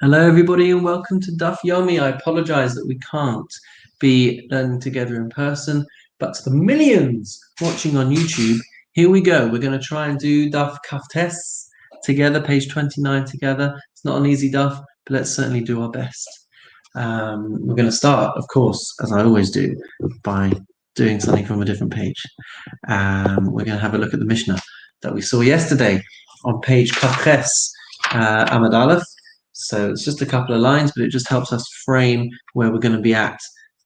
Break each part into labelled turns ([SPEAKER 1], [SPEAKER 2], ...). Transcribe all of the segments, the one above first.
[SPEAKER 1] Hello, everybody, and welcome to Daf Yomi. I apologize that we can't be learning together in person, but to the millions watching on YouTube, here we go. We're going to try and do Daf Kaftes together, page 29 together. It's not an easy Daf, but let's certainly do our best. We're going to start, of course, as I always do, by doing something from a different page. We're going to have a look at the Mishnah that we saw yesterday on page Kaftes Amad Aleph. So it's just a couple of lines, but it just helps us frame where we're going to be at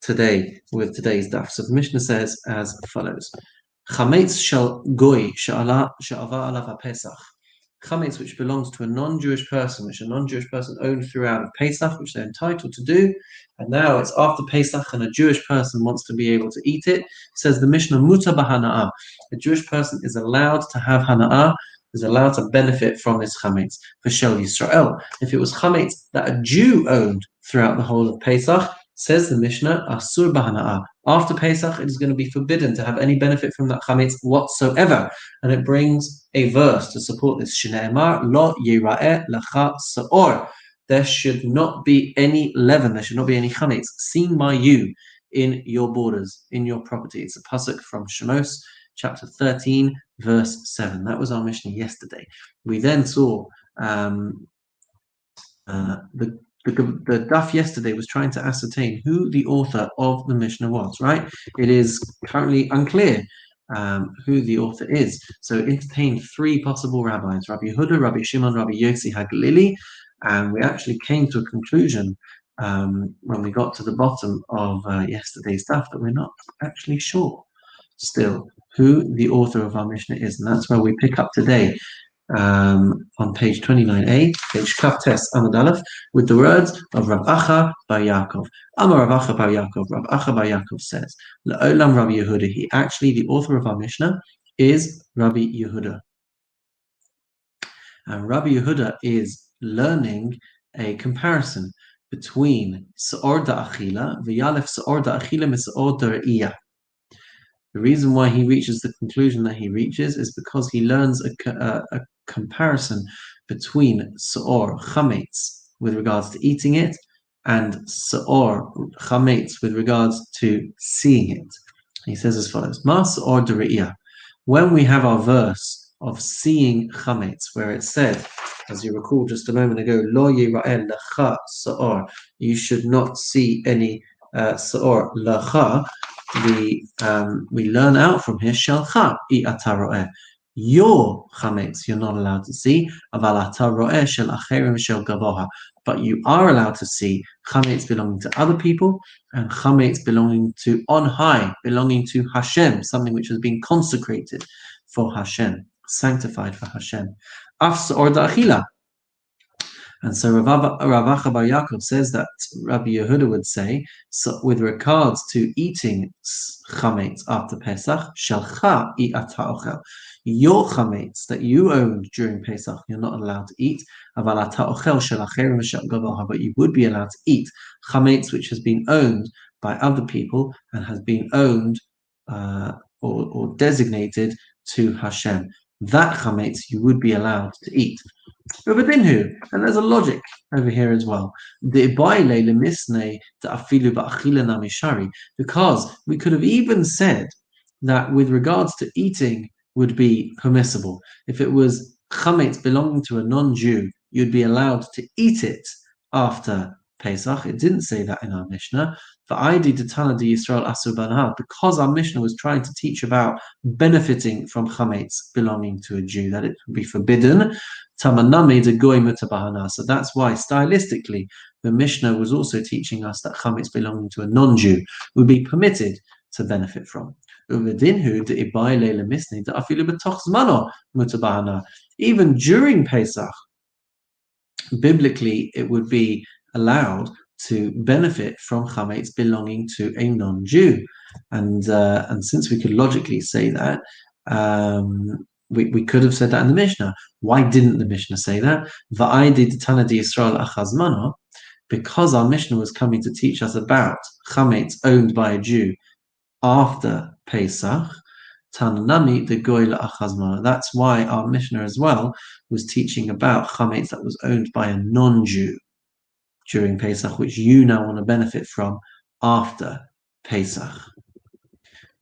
[SPEAKER 1] today with today's daf. So the Mishnah says as follows: Chametz shel goy she'ava alav Pesach. Chametz, which belongs to a non-Jewish person, which a non-Jewish person owned throughout of Pesach, which they're entitled to do, and now it's after Pesach, and a Jewish person wants to be able to eat it. Says the Mishnah, muta b'hana'ah. A Jewish person is allowed to have hana'ah, is allowed to benefit from this chametz for Shel Yisrael. If it was chametz that a Jew owned throughout the whole of Pesach, says the Mishnah, asur b'hana'ah. After Pesach, it is going to be forbidden to have any benefit from that chametz whatsoever. And it brings a verse to support this. Shne'emar lo yira'eh lecha sa'or. There should not be any leaven, there should not be any chametz seen by you in your borders, in your property. It's a pasuk from Shemos, chapter 13, verse 7. That was our Mishnah yesterday. We then saw the daf yesterday was trying to ascertain who the author of the Mishnah was, right? It is currently unclear who the author is. So it entertained three possible rabbis, Rabbi Yehuda, Rabbi Shimon, Rabbi Yossi HaGlili, and we actually came to a conclusion when we got to the bottom of yesterday's daf that we're not actually sure still who the author of our Mishnah is. And that's where we pick up today on page 29a, page Kaftes Amud Aleph, with the words of Rav Acha bar Yaakov. Amar Rav Acha bar Yaakov. Rav Acha bar Yaakov says, La'olam Rabbi Yehuda. He actually, the author of our Mishnah is Rabbi Yehuda. And Rabbi Yehuda is learning a comparison between Sa'or Da'achila, V'yalef Sa'or Da'achila Misa'or Da'iyah. The reason why he reaches the conclusion that he reaches is because he learns a comparison between Sa'or Chametz with regards to eating it and Sa'or Chametz with regards to seeing it. He says as follows, Ma Sa'or D'Re'iyah. When we have our verse of seeing Chametz, where it said, as you recall just a moment ago, Lo Yira'el Lecha Sa'or, you should not see any Sa'or Lecha, we learn out from here, Shelcha I ata ro'eh. Your chametz you're not allowed to see, aval ata ro'eh shel acherim shel gavoha. But you are allowed to see chametz belonging to other people and chametz belonging to on high, belonging to Hashem, something which has been consecrated for Hashem, sanctified for Hashem. Af or da'achila. And so Rav Acha bar Yaakov says that Rabbi Yehuda would say, so with regards to eating chametz after Pesach, shalcha I ata ochel. Your chametz that you owned during Pesach, you're not allowed to eat. Aval ata ochel shel acherim shel gavoha, but you would be allowed to eat chametz which has been owned by other people and has been owned or designated to Hashem. That chametz you would be allowed to eat. And there's a logic over here as well. Because we could have even said that with regards to eating would be permissible. If it was chametz belonging to a non-Jew, you'd be allowed to eat it after Pesach. It didn't say that in our Mishnah. Because our Mishnah was trying to teach about benefiting from chametz belonging to a Jew, that it would be forbidden. Tamanami de goy mutabahana. So that's why stylistically the Mishnah was also teaching us that chametz belonging to a non-Jew would be permitted to benefit from. Even during Pesach, biblically it would be allowed to benefit from chametz belonging to a non-Jew, and since we could logically say that, we could have said that in the Mishnah. Why didn't the Mishnah say that? Because our Mishnah was coming to teach us about chametz owned by a Jew after Pesach. Tananami the goy la'achazmana. That's why our Mishnah as well was teaching about chametz that was owned by a non-Jew during Pesach, which you now want to benefit from after Pesach.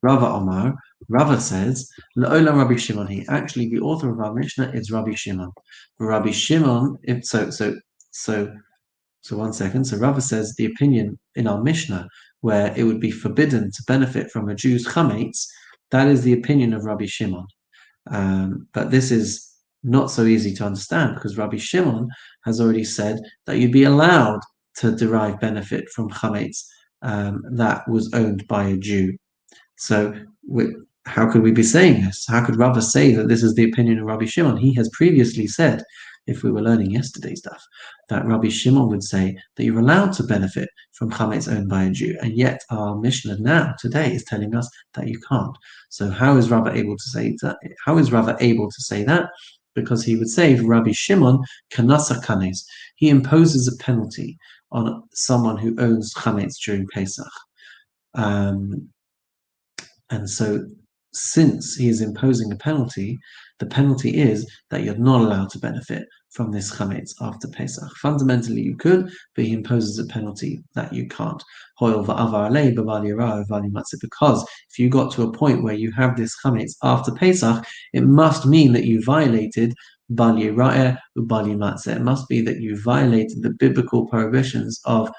[SPEAKER 1] Rava Omar, Rava says, L'olam Rabbi Shimon. Actually, the author of our Mishnah is Rabbi Shimon. Rabbi Shimon, so 1 second. So Rava says the opinion in our Mishnah where it would be forbidden to benefit from a Jew's chametz, that is the opinion of Rabbi Shimon. But this is not so easy to understand because Rabbi Shimon has already said that you'd be allowed to derive benefit from chametz that was owned by a Jew. So how could we be saying this? How could Rava say that this is the opinion of Rabbi Shimon? He has previously said, if we were learning yesterday's stuff, that Rabbi Shimon would say that you're allowed to benefit from chametz owned by a Jew, and yet our Mishnah now today is telling us that you can't. So how is Rava able to say that? How is Rava able to say that? Because he would say, Rabbi Shimon kanasa kanes, he imposes a penalty on someone who owns chametz during Pesach. And so, since he is imposing a penalty, the penalty is that you're not allowed to benefit from this chametz after Pesach. Fundamentally, you could, but he imposes a penalty that you can't. Because if you got to a point where you have this chametz after Pesach, it must mean that you violated bal yira'eh u'bal yimatzeh. It must be that you violated the biblical prohibitions of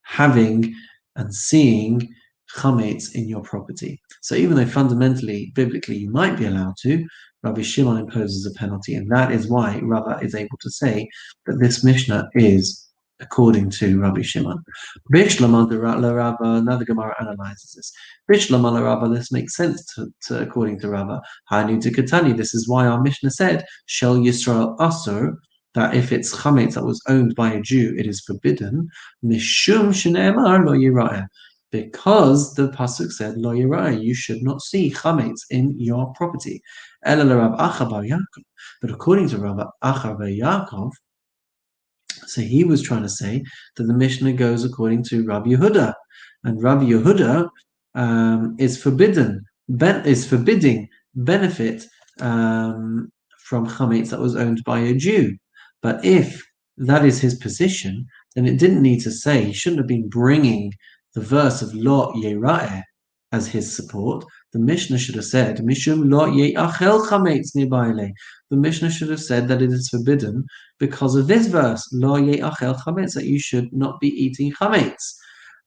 [SPEAKER 1] having and seeing chametz in your property. So even though fundamentally, biblically, you might be allowed to, Rabbi Shimon imposes a penalty, and that is why Rava is able to say that this Mishnah is according to Rabbi Shimon. Bishlam Rava, now the Gemara analyzes this. Bishlam Rava, this makes sense to according to Rava. Hani to Katani, this is why our Mishnah said, Shel Yisrael Asur, that if it's chametz that was owned by a Jew, it is forbidden. Mishum Shneemar Lo Yira'eh. Because the pasuk said, "Lo yirai," you should not see chametz in your property. But according to Rabbi Acha bar Yaakov, so he was trying to say that the Mishnah goes according to Rabbi Yehuda, and Rabbi Yehuda is forbidding benefit from chametz that was owned by a Jew. But if that is his position, then it didn't need to say, he shouldn't have been bringing the verse of Lo Yera'eh as his support. The Mishnah should have said, Mishum Lo Ye'achel Chametz Nibaile. The Mishnah should have said that it is forbidden because of this verse, Lo Ye'achel Chametz, that you should not be eating Chametz.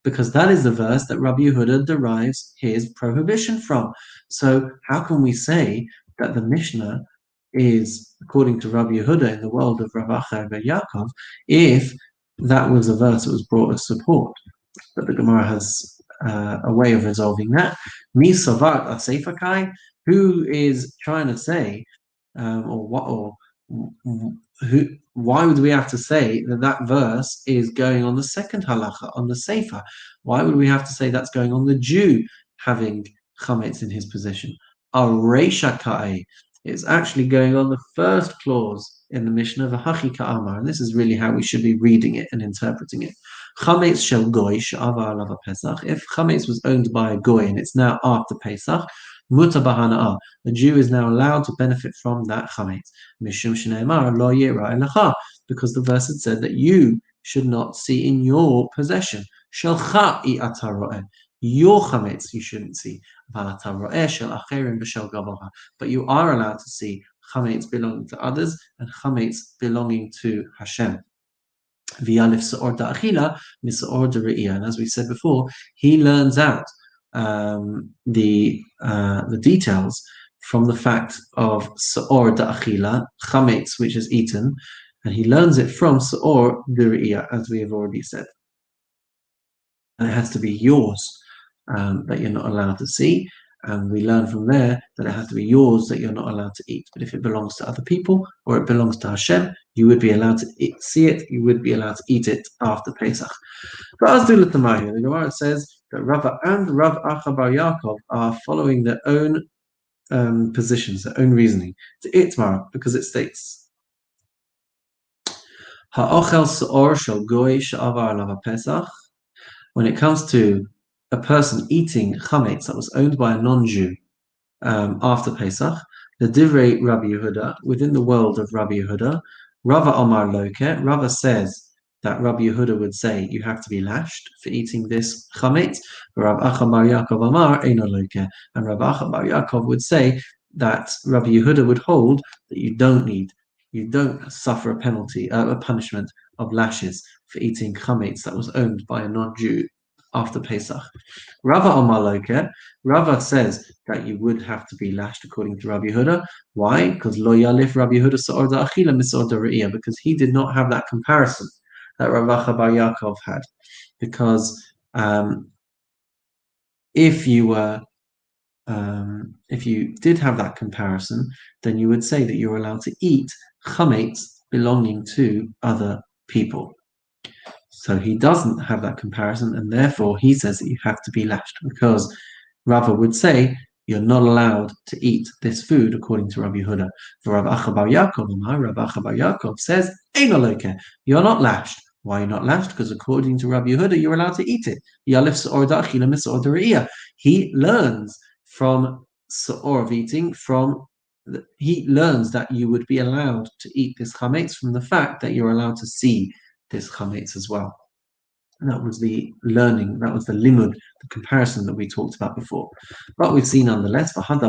[SPEAKER 1] Because that is the verse that Rabbi Yehuda derives his prohibition from. So how can we say that the Mishnah is according to Rabbi Yehuda in the world of Rav Acha bar Yaakov if that was a verse that was brought as support? But the Gemara has a way of resolving that. Mi savat asefakai, who is trying to say, why would we have to say that verse is going on the second halacha, on the sefer? Why would we have to say that's going on the Jew having chametz in his possession? Areisha kai, it's actually going on the first clause in the Mishnah, V'hachi ka'amar, and this is really how we should be reading it and interpreting it. Chametz shel goy she'avar alav Pesach. If chametz was owned by a goy and it's now after Pesach, muta b'hana'ah, the Jew is now allowed to benefit from that chametz. Mishum shneimar lo yira'eh lecha, because the verse had said that you should not see in your possession. Shelcha i'ata ro'eh, your chametz you shouldn't see. But you are allowed to see chametz belonging to others and chametz belonging to Hashem. And as we said before, he learns out the details from the fact of se'or da'achila, chametz which is eaten, and he learns it from se'or d're'iyah, as we have already said. And it has to be yours that you're not allowed to see. And we learn from there that it has to be yours that you're not allowed to eat. But if it belongs to other people or it belongs to Hashem, you would be allowed to see it, you would be allowed to eat it after Pesach. But the Gemara says that Rava and Rav Acha bar Yaakov are following their own positions, their own reasoning. To Itmar, because it states, Ha'ochel se'or shel goy she'avar alav Pesach. When it comes to a person eating chametz that was owned by a non-Jew after Pesach, the divrei Rabbi Yehuda, within the world of Rabbi Yehuda, Rava Omar Loke, Rava says that Rabbi Yehuda would say you have to be lashed for eating this chametz. Rav Acha bar Yaakov Amar Eino Loke, and Rav Acha bar Yaakov would say that Rabbi Yehuda would hold that you don't suffer a penalty, a punishment of lashes for eating chametz that was owned by a non-Jew after Pesach. Rava Amar Loke, Rava says that you would have to be lashed according to Rabbi Yehuda. Why? Because Lo Yalif Rabbi Yehuda Sa'or Achila Misor Re'iyah, because he did not have that comparison that Rav Acha bar Yaakov had. Because if you did have that comparison, then you would say that you're allowed to eat chametz belonging to other people. So he doesn't have that comparison, and therefore he says that you have to be lashed, because Rava would say you're not allowed to eat this food according to Rabbi Yehuda. For Rav Acha bar Yaakov, Rav Acha bar Yaakov says, Eino Loke, you're not lashed. Why are you not lashed? Because according to Rabbi Yehuda, you're allowed to eat it. He learns from Sa'or of eating, he learns that you would be allowed to eat this chametz from the fact that you're allowed to see this chametz as well. And that was the learning, that was the limud, the comparison that we talked about before. But we've seen nonetheless, we actually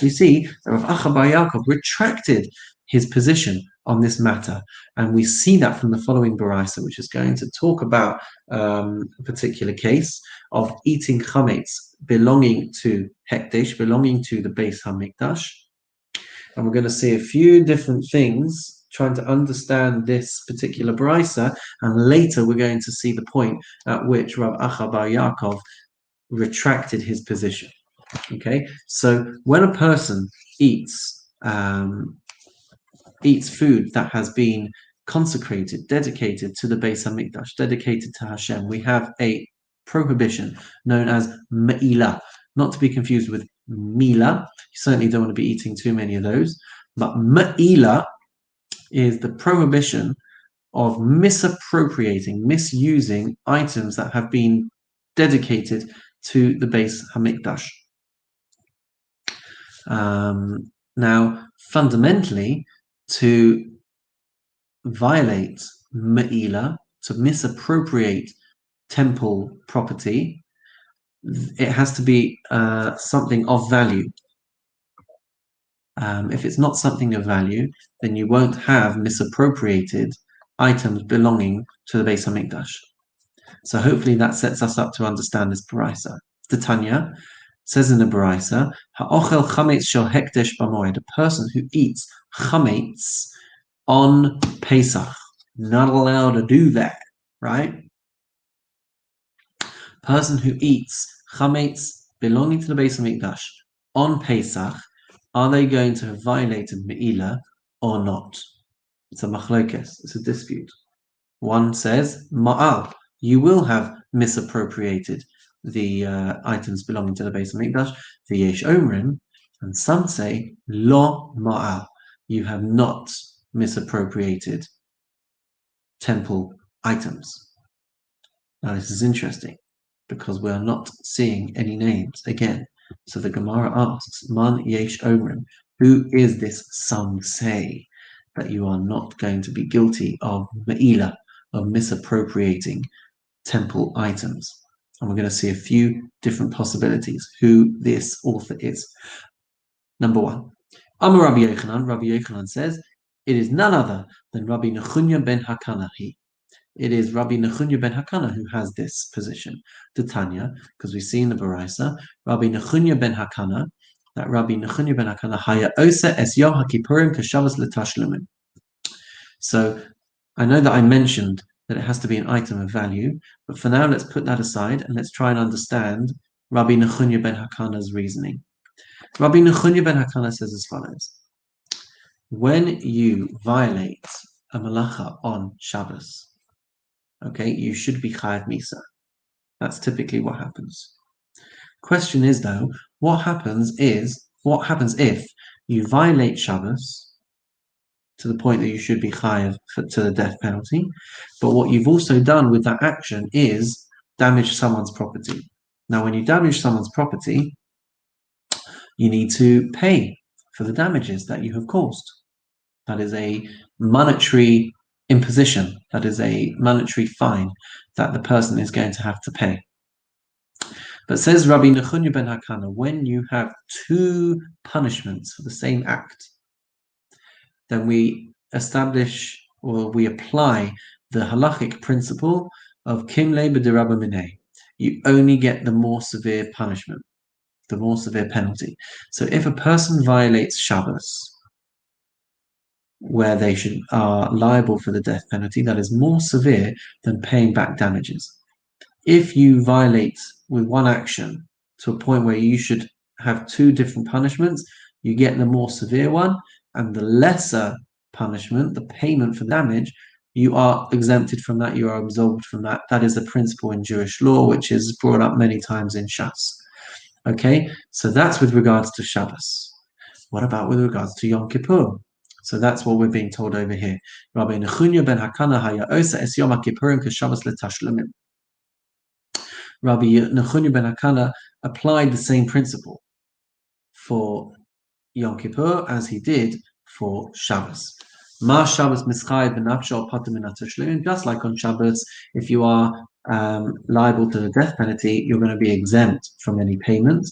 [SPEAKER 1] see that Rav Acha bar Yaakov retracted his position on this matter. And we see that from the following Baraisa, which is going to talk about a particular case of eating chametz belonging to Hekdesh, belonging to the Beis HaMikdash. And we're going to see a few different things trying to understand this particular brisa, and later we're going to see the point at which Rav Acha bar Yaakov retracted his position. Okay, so when a person eats food that has been consecrated, dedicated to the Beis HaMikdash, dedicated to Hashem, we have a prohibition known as me'ilah, not to be confused with mila. You certainly don't want to be eating too many of those, but me'ilah is the prohibition of misappropriating, misusing items that have been dedicated to the Beis HaMikdash. Now, fundamentally, to violate me'ilah, to misappropriate temple property, it has to be something of value. If it's not something of value, then you won't have misappropriated items belonging to the Beis HaMikdash. So hopefully that sets us up to understand this Baraisa. The Tanya says in the Baraisa, Ha'ochel chametz shel hekdesh b'moed, a person who eats chametz on Pesach. Not allowed to do that, right? Person who eats chametz belonging to the Beis HaMikdash on Pesach, are they going to have violated me'ilah or not? It's a machlokes, it's a dispute. One says, ma'al, you will have misappropriated the items belonging to the Beis HaMikdash, v'yesh omrim, and some say, lo ma'al, you have not misappropriated temple items. Now this is interesting, because we are not seeing any names again. So the Gemara asks, Man yesh omrim, who is this some say that you are not going to be guilty of me'ilah, of misappropriating temple items? And we're going to see a few different possibilities who this author is. Number one, Amar Rabbi Yochanan says, it is none other than Rabbi Nechunya ben Hakanahi. It is Rabbi Nechunya ben Hakana who has this position. The Tanya, because we see in the Baraisa, Rabbi Nechunya ben Hakana, that Rabbi Nechunya ben Hakana haya osa es yom haKippurim kashavas l'tashlumin. So I know that I mentioned that it has to be an item of value, but for now let's put that aside and let's try and understand Rabbi Nechunya ben Hakana's reasoning. Rabbi Nechunya ben Hakana says as follows: when you violate a malacha on Shabbos, okay, you should be chayav misa. That's typically what happens. Question is though, what happens if you violate Shabbos to the point that you should be chayav to the death penalty, but what you've also done with that action is damage someone's property. Now, when you damage someone's property, you need to pay for the damages that you have caused. That is a monetary imposition. That is a monetary fine that the person is going to have to pay. But says Rabbi Nechunya ben Hakana, when you have two punishments for the same act, then we establish or we apply the halachic principle of kimle b'derabba mineh. You only get the more severe punishment, the more severe penalty. So if a person violates Shabbos, where they are liable for the death penalty, that is more severe than paying back damages. If you violate with one action to a point where you should have two different punishments, you get the more severe one, and the lesser punishment, the payment for damage, you are exempted from that, you are absolved from that. That is a principle in Jewish law, which is brought up many times in Shas. Okay, so that's with regards to Shabbos. What about with regards to Yom Kippur? So that's what we're being told over here. Rabbi Nechunya ben Hakana haya osa es Yom Kippurim kashavas letashlumin. Rabbi Nechunya ben Hakana applied the same principle for Yom Kippur as he did for Shabbos. Ma Shabbos mischai b'nafsho patur min hatashlumin. Just like on Shabbos, if you are liable to the death penalty, you're going to be exempt from any payments.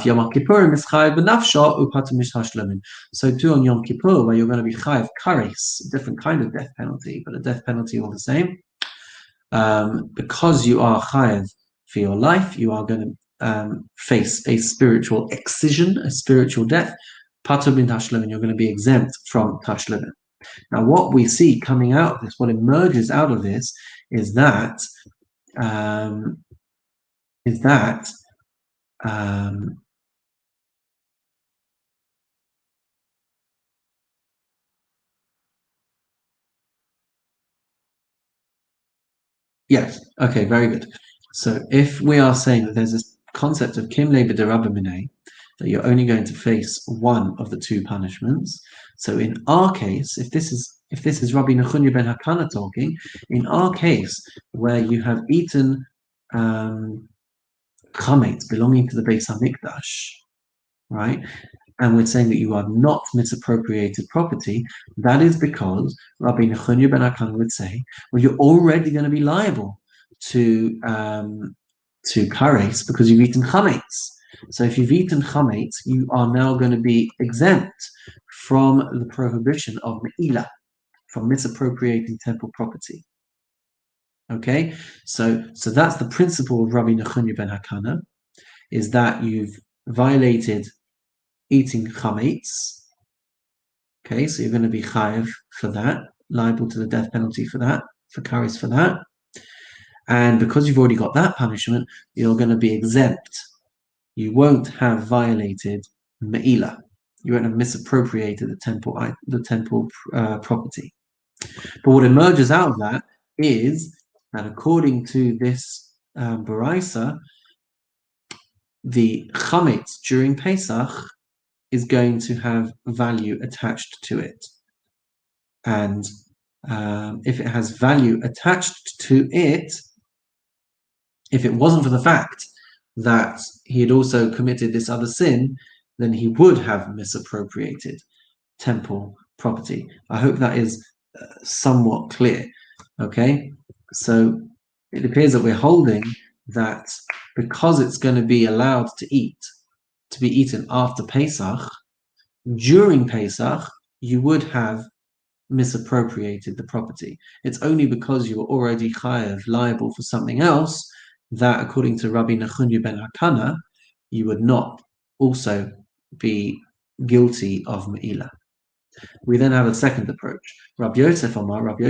[SPEAKER 1] Yom Kippur mischai b'nafsho upatur min hatashlumin. So too on Yom Kippur, where you're going to be chayav kares, a different kind of death penalty, but a death penalty all the same. Because you are chayav for your life, you are going to face a spiritual excision, a spiritual death. Patur min tashlumin, you're going to be exempt from tashlumin. Now, what we see coming out of this, what emerges out of this, is that yes, okay, very good. So if we are saying that there's this concept of kimle b'derabba mineh, that you're only going to face one of the two punishments. So in our case, if this is Rabbi Nechunya ben Hakana talking, in our case, where you have eaten chametz belonging to the Beis Hamikdash, right? And we're saying that you are not misappropriated property, that is because Rabbi Nechunya ben Hakana would say, well, you're already going to be liable to kares because you've eaten chametz. So if you've eaten chametz, you are now going to be exempt from the prohibition of me'ilah, from misappropriating temple property. Okay, so that's the principle of Rabbi Nechunya ben Hakana, is that you've violated eating chametz. Okay, so you're going to be chayav for that, liable to the death penalty for that, for kares for that. And because you've already got that punishment, you're going to be exempt. You won't have violated me'ilah. You won't have misappropriated the temple property. But what emerges out of that is that according to this baraisa, the chametz during Pesach is going to have value attached to it. And if it has value attached to it, if it wasn't for the fact that he had also committed this other sin, then he would have misappropriated temple property. I hope that is somewhat clear. Okay, so it appears that we're holding that because it's going to be allowed to be eaten after Pesach, during Pesach, you would have misappropriated the property. It's only because you were already chayav, liable for something else, that according to Rabbi Nechunya ben Hakana, you would not also be guilty of me'ilah. We then have a second approach. Rabbi Yosef says, Rabbi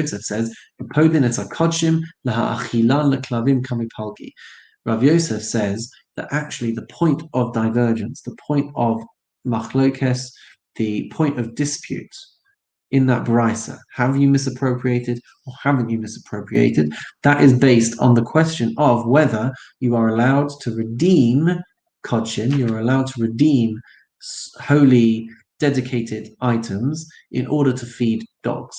[SPEAKER 1] Yosef says that actually the point of divergence, the point of machlokes, the point of dispute in that baraisa, have you misappropriated or haven't you misappropriated? That is based on the question of whether you are allowed to redeem kodshin, you're allowed to redeem holy dedicated items in order to feed dogs.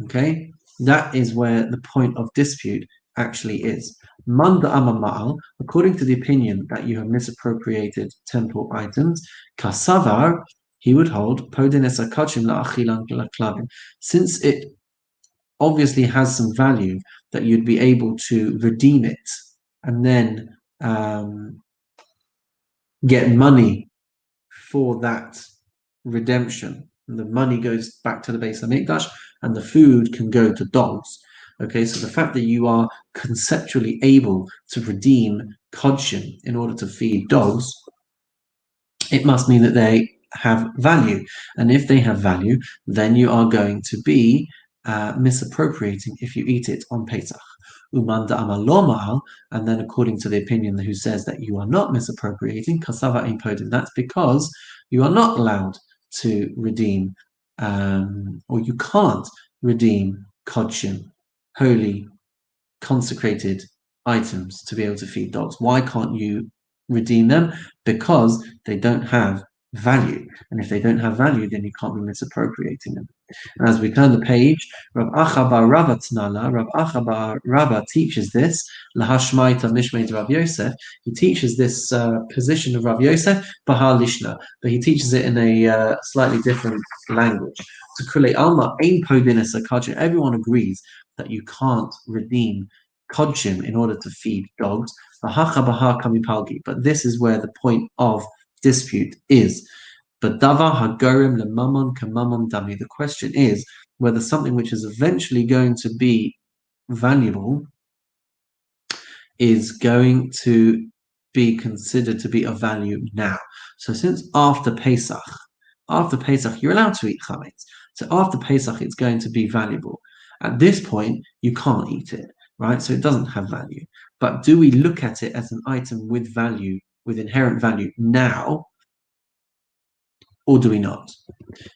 [SPEAKER 1] Okay, that is where the point of dispute actually is. Manda Amama'al, according to the opinion that you have misappropriated temple items, Kasavar, he would hold, since it obviously has some value that you'd be able to redeem it and then get money for that redemption. And the money goes back to the Beis Hamikdash, and the food can go to dogs. Okay, so the fact that you are conceptually able to redeem kodshim in order to feed dogs, it must mean that they have value. And if they have value, then you are going to be misappropriating if you eat it on Pesach. Uman da'amar lo ma'al, and then according to the opinion who says that you are not misappropriating, kasava ein podin, that's because you are not allowed to redeem, or you can't redeem kodshim, holy, consecrated items to be able to feed dogs. Why can't you redeem them? Because they don't have value. And if they don't have value, then you can't be misappropriating them. And as we turn the page, Rav Acha bar Rabba Tnala, Rav Acha bar Rabba teaches this, Lahashmaita Mishmeit Rav Yosef, he teaches this position of Rav Yosef, Bahar Lishna, but he teaches it in a slightly different language. To Kule Alma, Ein Podinis Akajin, everyone agrees that you can't redeem kodshim in order to feed dogs. But this is where the point of dispute is. But davar hagorim lemamon kamamon dami. The question is whether something which is eventually going to be valuable is going to be considered to be of value now. So since after Pesach, you're allowed to eat chametz. So after Pesach, it's going to be valuable. At this point, you can't eat it, right? So it doesn't have value. But do we look at it as an item with value, with inherent value now, or do we not?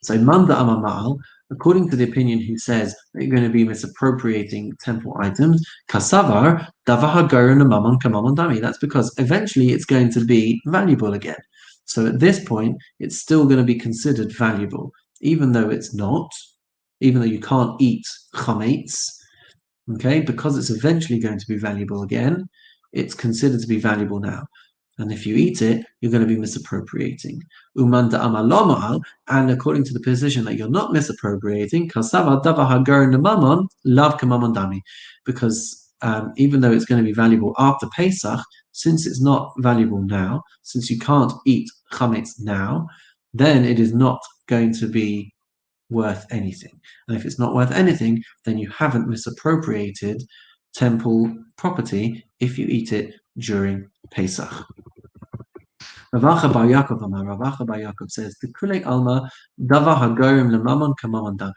[SPEAKER 1] So Manda Amamal, according to the opinion who says that you're going to be misappropriating temple items, Kasavar, Dami. That's because eventually it's going to be valuable again. So at this point, it's still going to be considered valuable, even though it's not, even though you can't eat chametz, okay, because it's eventually going to be valuable again, it's considered to be valuable now. And if you eat it, you're going to be misappropriating. Uman da'amar lo ma'al, and according to the position that you're not misappropriating, kasava davar hagorin lemamon lav kamamon dami, because even though it's going to be valuable after Pesach, since it's not valuable now, since you can't eat chametz now, then it is not going to be worth anything. And if it's not worth anything, then you haven't misappropriated temple property if you eat it during Pesach. Rav Acha bar Yaakov says, "The kulei alma davar hagorim lemamon kamamon dami."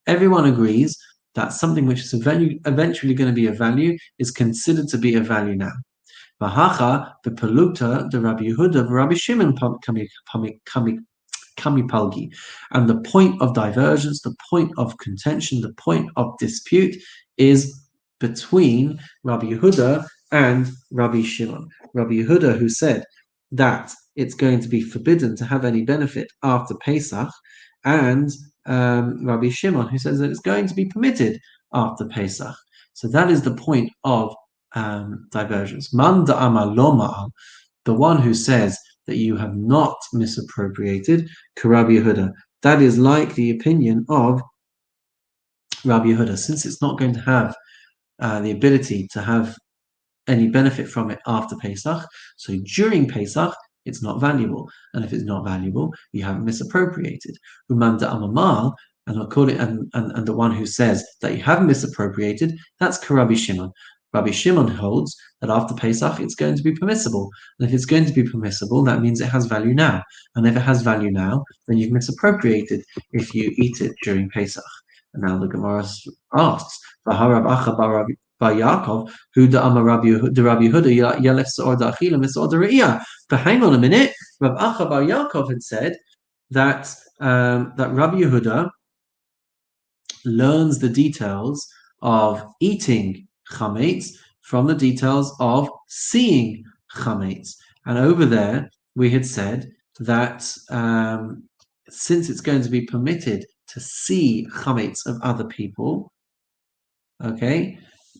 [SPEAKER 1] Everyone agrees that something which is eventually going to be a value is considered to be a value now. Vahacha the pelukta the Rabbi Yehuda Rabbi Shimon kamipalgi, and the point of divergence, the point of contention, the point of dispute is between Rabbi Yehuda and Rabbi Shimon. Rabbi Yehuda, who said that it's going to be forbidden to have any benefit after Pesach, and Rabbi Shimon, who says that it's going to be permitted after Pesach. So that is the point of divergence. Man da'amar lo ma'al, the one who says that you have not misappropriated, Rabbi Yehuda. That is like the opinion of Rabbi Yehuda, since it's not going to have the ability to have any benefit from it after Pesach. So during Pesach, it's not valuable. And if it's not valuable, you haven't misappropriated. Uman da'amamal, and the one who says that you haven't misappropriated, that's Rabbi Shimon. Rabbi Shimon holds that after Pesach, it's going to be permissible. And if it's going to be permissible, that means it has value now. And if it has value now, then you've misappropriated if you eat it during Pesach. And now the Gemara asks, V'harab Acha bar Yaakov, who da'amar Rabbi Yehuda yelef sa'or da'achila mis'or da're'iyah. But hang on a minute, Rav Acha bar Yaakov had said that that Rabbi Yehuda learns the details of eating chametz from the details of seeing chametz. And over there, we had said that since it's going to be permitted to see chametz of other people, okay,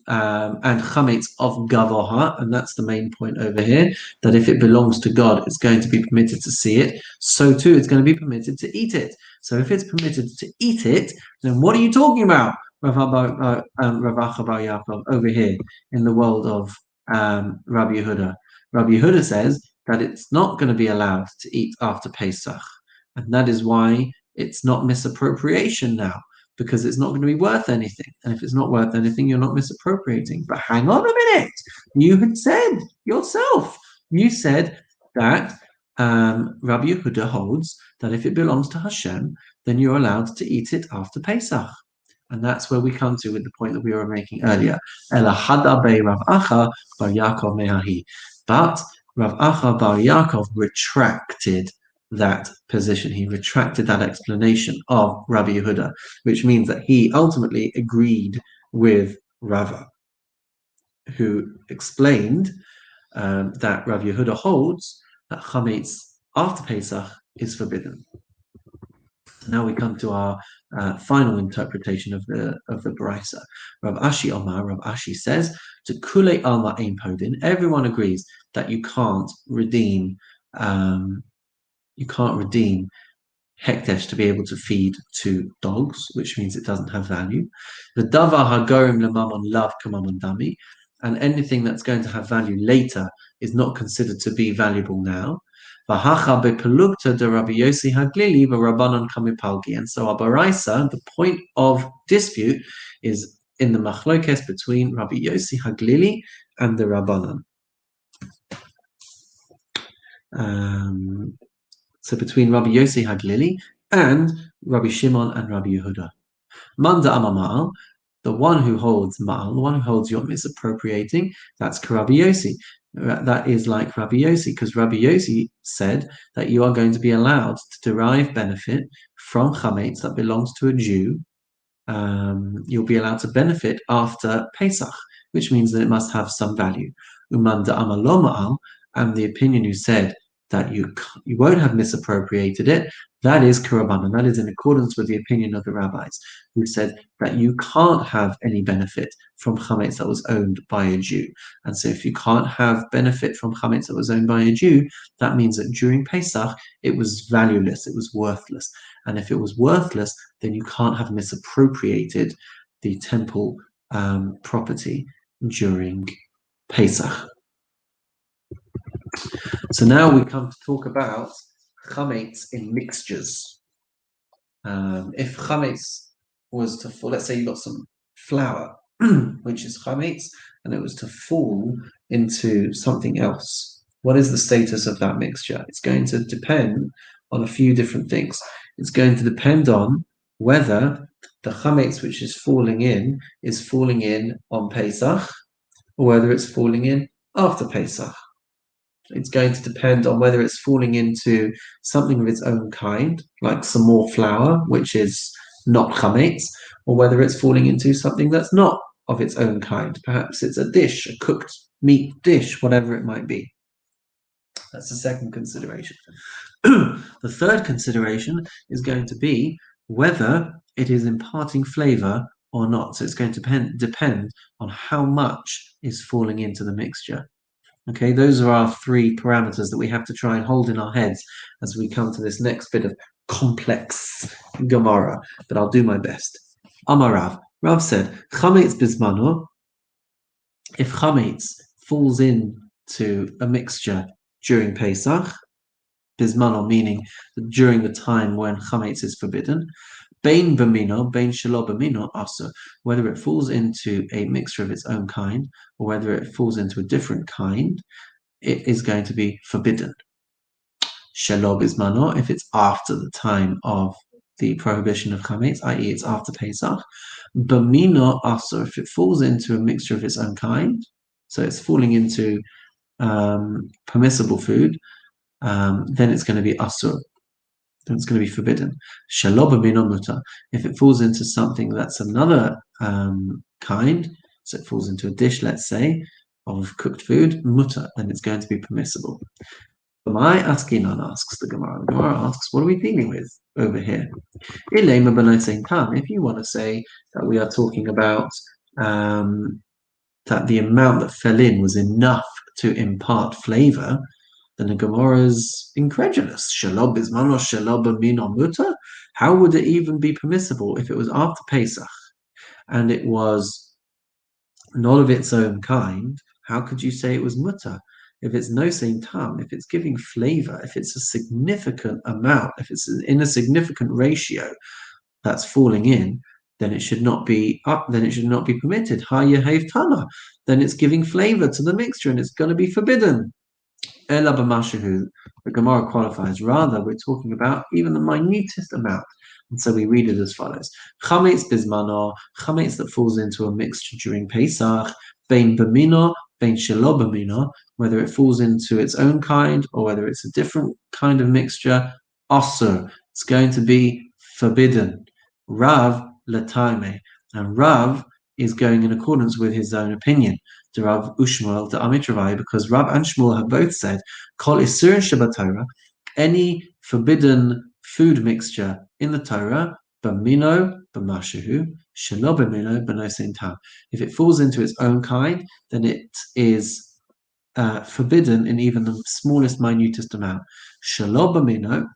[SPEAKER 1] and chametz of gavoha, and that's the main point over here, that if it belongs to God, it's going to be permitted to see it, so too it's going to be permitted to eat it. So if it's permitted to eat it, then what are you talking about? Rav Acha Bar Yaakov over here in the world of Rabbi Yehuda. Rabbi Yehuda says that it's not going to be allowed to eat after Pesach, and that is why it's not misappropriation now, because it's not going to be worth anything. And if it's not worth anything, you're not misappropriating. But hang on a minute, you had said yourself, you said that Rabbi Yehuda holds that if it belongs to Hashem, then you're allowed to eat it after Pesach. And that's where we come to with the point that we were making earlier. Ela hada be Rav Acha bar Yaakov mehahi. But Rav Acha bar Yaakov retracted that position. He retracted that explanation of Rabbi Yehuda, which means that he ultimately agreed with Rava, who explained that Rabbi Yehuda holds that chametz after Pesach is forbidden. Now we come to our final interpretation of the Brisa. Rav Ashi Omar, Rav Ashi says, to kule alma ein podin, everyone agrees that you can't redeem hekdesh to be able to feed to dogs, which means it doesn't have value. The davar hagorim lemamon lav kamamon dami, and anything that's going to have value later is not considered to be valuable now. Vahacha bepelukta de Rabbi Yossi Haglili v'Rabbanan kamipalgi. And so our Baraisa, the point of dispute is in the machlokes between Rabbi Yossi Haglili and the Rabbanan. So between Rabbi Yossi Haglili and Rabbi Shimon and Rabbi Yehuda. Manda Amamal, the one who holds Ma'al, the one who holds you're misappropriating, that's Rabbi Yossi. That is like Rabbi Yossi, because Rabbi Yossi said that you are going to be allowed to derive benefit from chametz that belongs to a Jew. You'll be allowed to benefit after Pesach, which means that it must have some value. Umanda Amalo Ma'al, and the opinion who said that you won't have misappropriated it, that is Kurabanan. That is in accordance with the opinion of the rabbis, who said that you can't have any benefit from chametz that was owned by a Jew. And so if you can't have benefit from chametz that was owned by a Jew, that means that during Pesach, it was valueless, it was worthless. And if it was worthless, then you can't have misappropriated the temple property during Pesach. So now we come to talk about chametz in mixtures. If chametz was to fall, let's say you got some flour, which is chametz, and it was to fall into something else, what is the status of that mixture? It's going to depend on a few different things. It's going to depend on whether the chametz which is falling in on Pesach, or whether it's falling in after Pesach. It's going to depend on whether it's falling into something of its own kind, like some more flour, which is not chametz, or whether it's falling into something that's not of its own kind. Perhaps it's a dish, a cooked meat dish, whatever it might be. That's the second consideration. The third consideration is going to be whether it is imparting flavor or not. So it's going to depend on how much is falling into the mixture. Okay, those are our three parameters that we have to try and hold in our heads as we come to this next bit of complex Gemara, but I'll do my best. Amar Rav. Rav said, chametz bismano, if chametz falls into a mixture during Pesach, bismano meaning during the time when chametz is forbidden, bein b'mino, bein shelo b'mino also, whether it falls into a mixture of its own kind or whether it falls into a different kind, it is going to be forbidden. Shelo b'zmano, if it's after the time of the prohibition of chametz, i.e. it's after Pesach. B'mino also, if it falls into a mixture of its own kind, so it's falling into permissible food, then it's going to be asur. It's going to be forbidden. Shelo b'mino mutar. If it falls into something that's another kind, so it falls into a dish, let's say, of cooked food, mutar, then it's going to be permissible. My Askinon asks the Gemara. The Gemara asks, what are we dealing with over here? If you want to say that we are talking about that the amount that fell in was enough to impart flavor, then the Gemara is incredulous. Shelo b'zmano, shelo b'mino mutar. How would it even be permissible if it was after Pesach? and it was not of its own kind, how could you say it was mutter? If it's no same tam, if it's giving flavor, if it's a significant amount, if it's in a significant ratio that's falling in, then it should not be up, then it should not be permitted. Ha yehav tama, then it's giving flavor to the mixture and it's going to be forbidden. Ela b'mashahu, the Gemara qualifies. Rather, we're talking about even the minutest amount. And so we read it as follows: Chametz bismano, chametz that falls into a mixture during Pesach, bein b'mino, bein shelo b'mino, whether it falls into its own kind or whether it's a different kind of mixture, asur, it's going to be forbidden. Rav lataime, and Rav is going in accordance with his own opinion. To Rav Ushmuel, to Amit Ravai, because Rav and Shmuel have both said, Kol Isur Shabbat Torah, any forbidden food mixture in the Torah, Bamino, Bamashahu, Shelo Bamino, Banosein Tam. If it falls into its own kind, then it is forbidden in even the smallest, minutest amount. Shelo Bamino,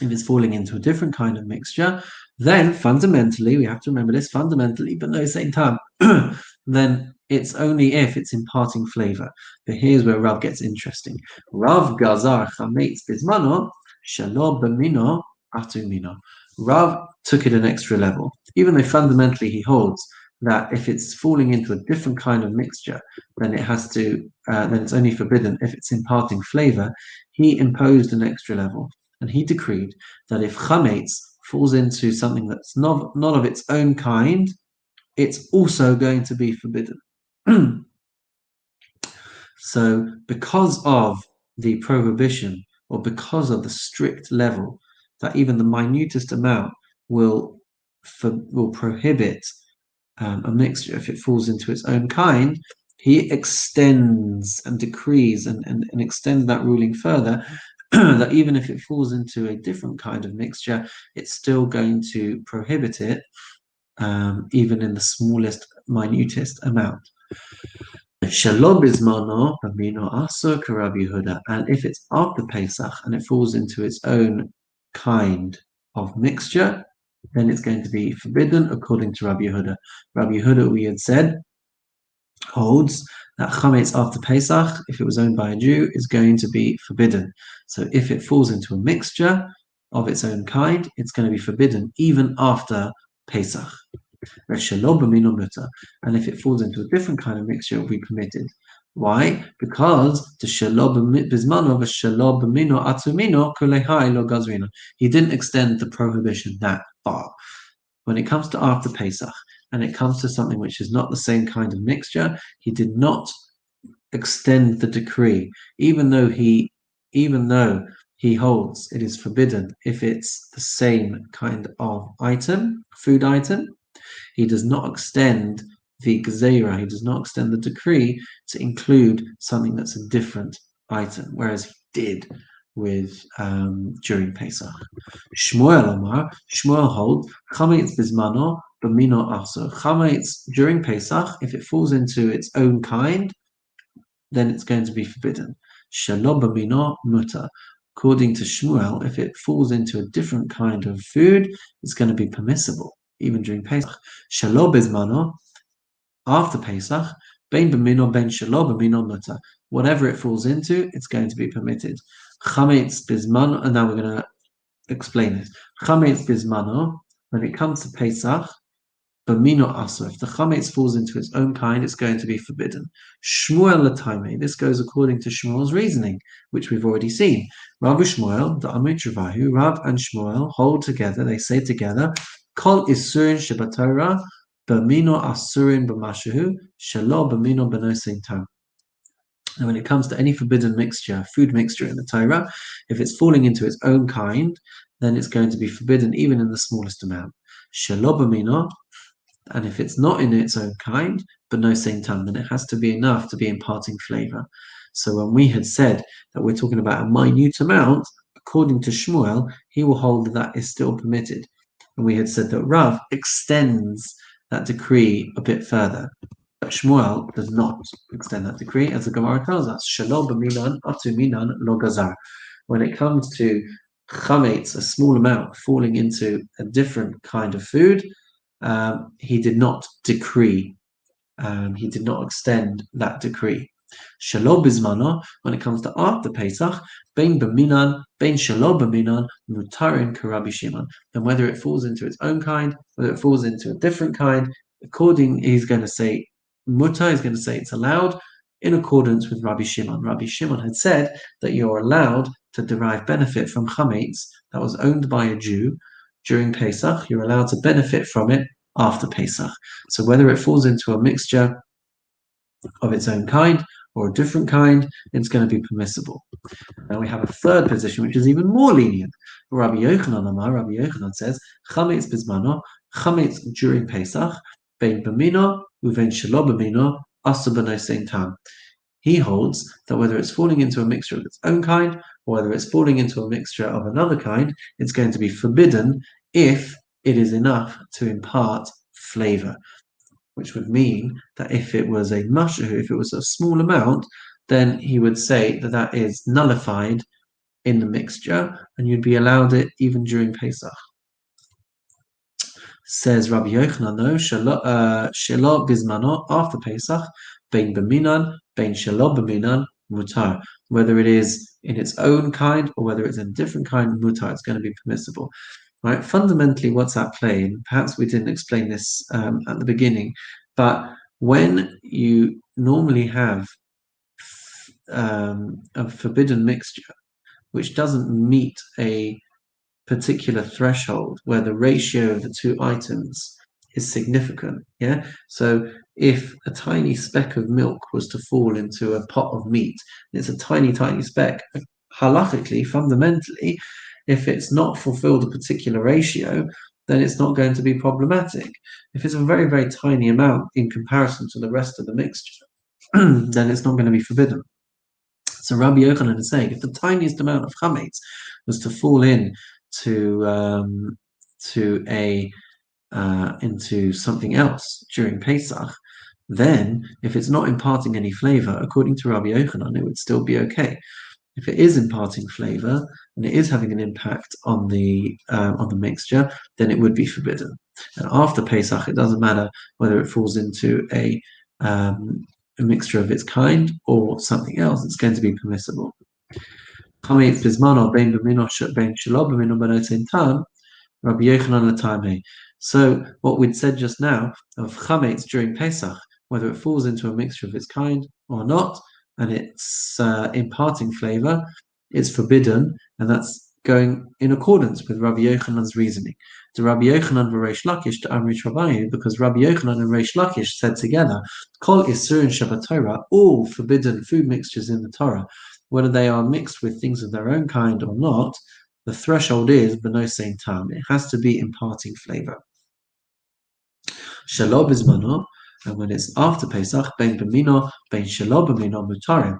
[SPEAKER 1] if it's falling into a different kind of mixture, then fundamentally, we have to remember this, fundamentally, but no same time, then it's only if it's imparting flavor. But here's where Rav gets interesting. Rav gazar chametz bismano, shalo b'mino atu mino. Rav took it an extra level, even though fundamentally he holds that if it's falling into a different kind of mixture, then it has to, then it's only forbidden if it's imparting flavor. He imposed an extra level. And he decreed that if chametz falls into something that's not of its own kind, it's also going to be forbidden. So because of the prohibition, or because of the strict level, that even the minutest amount will prohibit a mixture if it falls into its own kind, he extends and decrees and extends that ruling further, that even if it falls into a different kind of mixture, it's still going to prohibit it, even in the smallest, minutest amount. Shalom bismano b'mino asur k'Rabbi Yehuda, and if it's after Pesach and it falls into its own kind of mixture, then it's going to be forbidden according to Rabbi Yehuda. Rabbi Yehuda, we had said, holds that chametz after Pesach, if it was owned by a Jew, is going to be forbidden. So if it falls into a mixture of its own kind, it's going to be forbidden even after Pesach. And if it falls into a different kind of mixture, it will be permitted. Why? Because he didn't extend the prohibition that far. When it comes to after Pesach, and it comes to something which is not the same kind of mixture, he did not extend the decree, even though he holds it is forbidden if it's the same kind of item, food item. He does not extend the gzeira, he does not extend the decree to include something that's a different item, whereas he did with during Pesach. Shmuel Omar, Shmuel holds chametz bismano b'mino asur. Chametz during Pesach, if it falls into its own kind, then it's going to be forbidden. Shelo b'mino mutar. According to Shmuel, if it falls into a different kind of food, it's going to be permissible, even during Pesach. Shelo bismano, after Pesach, bein b'mino, bein shelo b'mino mutar. Whatever it falls into, it's going to be permitted. Chametz bismano, and now we're going to explain this. Chametz bismano, when it comes to Pesach, b'mino asur. If the chametz falls into its own kind, it's going to be forbidden. Shmuel l'taimei. This goes according to Shmuel's reasoning, which we've already seen. Rav Shmuel, the Amit Ravahu, Rav and Shmuel hold together. They say together, Kol isurin Shabbat Torah b'mino asurin b'mashahu shelo b'mino b'nosein tam. And when it comes to any forbidden mixture, food mixture in the Torah, if it's falling into its own kind, then it's going to be forbidden even in the smallest amount. Shelo b'mino, and if it's not in its own kind, but no same time, then it has to be enough to be imparting flavor. So when we had said that we're talking about a minute amount, according to Shmuel, he will hold that that is still permitted. And we had said that Rav extends that decree a bit further. But Shmuel does not extend that decree, as the Gemara tells us, Shalom b'minan atu minan lo gazar. When it comes to chametz, a small amount falling into a different kind of food, he did not decree. He did not extend that decree. Shelo bizmano, when it comes to after Pesach, bein b'minan, bein shelo b'minan, mutarin k'Rabbi Shimon. And whether it falls into its own kind, whether it falls into a different kind, he's going to say, mutar is going to say it's allowed in accordance with Rabbi Shimon. Rabbi Shimon had said that you're allowed to derive benefit from chametz that was owned by a Jew during Pesach. You're allowed to benefit from it after Pesach. So whether it falls into a mixture of its own kind or a different kind, it's going to be permissible. Now we have a third position which is even more lenient. Rabbi Yochanan says, chametz bizmano, chametz during Pesach, bein b'mino uvein shelo b'mino, asur b'nosein tam. He holds that whether it's falling into a mixture of its own kind or whether it's falling into a mixture of another kind, it's going to be forbidden if it is enough to impart flavor, which would mean that if it was a small amount, then he would say that that is nullified in the mixture, and you'd be allowed it even during Pesach. Says Rabbi Yochanan, no, shelo bizmano, after Pesach, bein b'minan, bein shelo b'minan, mutar. Whether it is in its own kind or whether it's in a different kind, mutar, it's going to be permissible. Right? Fundamentally, what's at play, and perhaps we didn't explain this at the beginning, but when you normally have a forbidden mixture which doesn't meet a particular threshold where the ratio of the two items is significant, yeah? So if a tiny speck of milk was to fall into a pot of meat, it's a tiny, tiny speck, halachically, fundamentally, if it's not fulfilled a particular ratio, then it's not going to be problematic. If it's a very, very tiny amount in comparison to the rest of the mixture, then it's not going to be forbidden. So Rabbi Yochanan is saying if the tiniest amount of chametz was to fall in into something else during Pesach, then if it's not imparting any flavor, according to Rabbi Yochanan, it would still be okay. If it is imparting flavor and it is having an impact on the mixture, then it would be forbidden. And after Pesach, it doesn't matter whether it falls into a mixture of its kind or something else, it's going to be permissible. So what we'd said just now of chametz during Pesach, whether it falls into a mixture of its kind or not, and it's imparting flavor, it's forbidden, and that's going in accordance with Rabbi Yochanan's reasoning. To Rabbi Yochanan v'Reish Lakish to Amrit Rabbi, because Rabbi Yochanan and Reish Lakish said together, Kol Isurin Shabbat Torah, all forbidden food mixtures in the Torah, whether they are mixed with things of their own kind or not, the threshold is b'nosein tam. It has to be imparting flavor. Shelo bizmano, and when it's after Pesach, bein b'mino, bein shelo b'mino mutarim.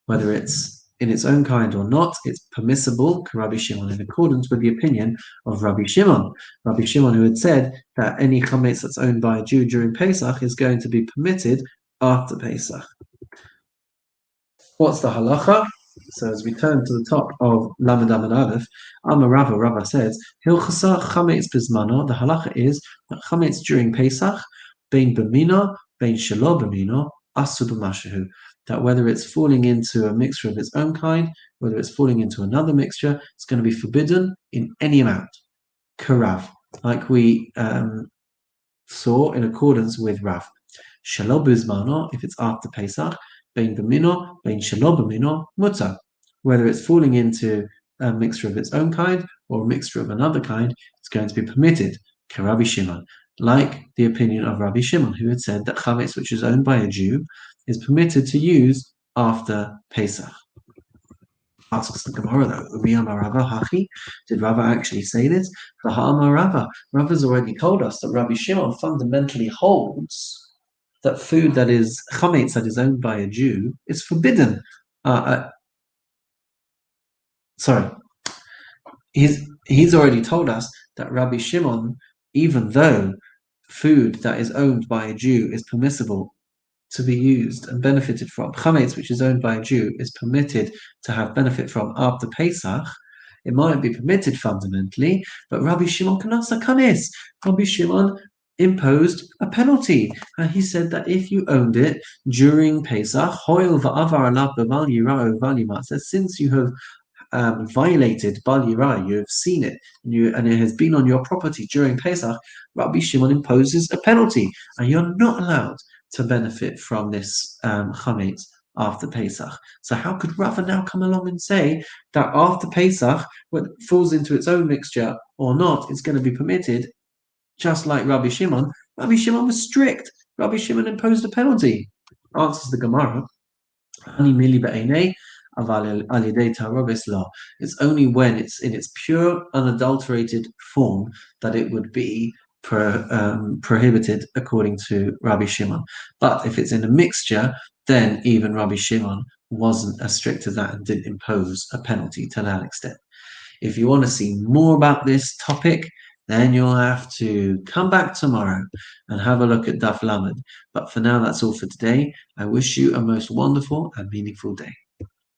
[SPEAKER 1] Whether it's in its own kind or not, it's permissible, Rabbi Shimon, in accordance with the opinion of Rabbi Shimon. Rabbi Shimon, who had said that any chametz that's owned by a Jew during Pesach is going to be permitted after Pesach. What's the halacha? So as we turn to the top of Lamed Amud Aleph, Amar Rava says, Hilchasa chametz bizmano, the halacha is that chametz during Pesach, bein b'mino, bein shelo b'mino, asur b'mashahu, that whether it's falling into a mixture of its own kind, whether it's falling into another mixture, it's going to be forbidden in any amount. Karav, like we saw in accordance with Rav. Shelo bizmano, if it's after Pesach, bein b'mino, bein shelo b'mino, mutar. Whether it's falling into a mixture of its own kind or a mixture of another kind, it's going to be permitted. Rabbi Shimon, like the opinion of Rabbi Shimon, who had said that chametz, which is owned by a Jew, is permitted to use after Pesach. Asks the Gemara though, did Rava actually say this? Rava's already told us that Rabbi Shimon fundamentally holds that food that is chametz, that is owned by a Jew, is forbidden. He's already told us that Rabbi Shimon, even though food that is owned by a Jew is permissible to be used and benefited from, chametz, which is owned by a Jew, is permitted to have benefit from after Pesach. It might be permitted fundamentally, but Rabbi Shimon kanasa kanes. Rabbi Shimon imposed a penalty. And he said that if you owned it during Pesach, since you have violated Bal Yirah, you have seen it, and it has been on your property during Pesach, Rabbi Shimon imposes a penalty, and you're not allowed to benefit from this chametz after Pesach. So how could Rava now come along and say that after Pesach, when it falls into its own mixture or not, it's going to be permitted, just like Rabbi Shimon? Rabbi Shimon was strict. Rabbi Shimon imposed a penalty. Answers the Gemara. It's only when it's in its pure, unadulterated form that it would be prohibited according to Rabbi Shimon. But if it's in a mixture, then even Rabbi Shimon wasn't as strict as that and didn't impose a penalty to that extent. If you want to see more about this topic, then you'll have to come back tomorrow and have a look at Daf Lamed. But for now, that's all for today. I wish you a most wonderful and meaningful day.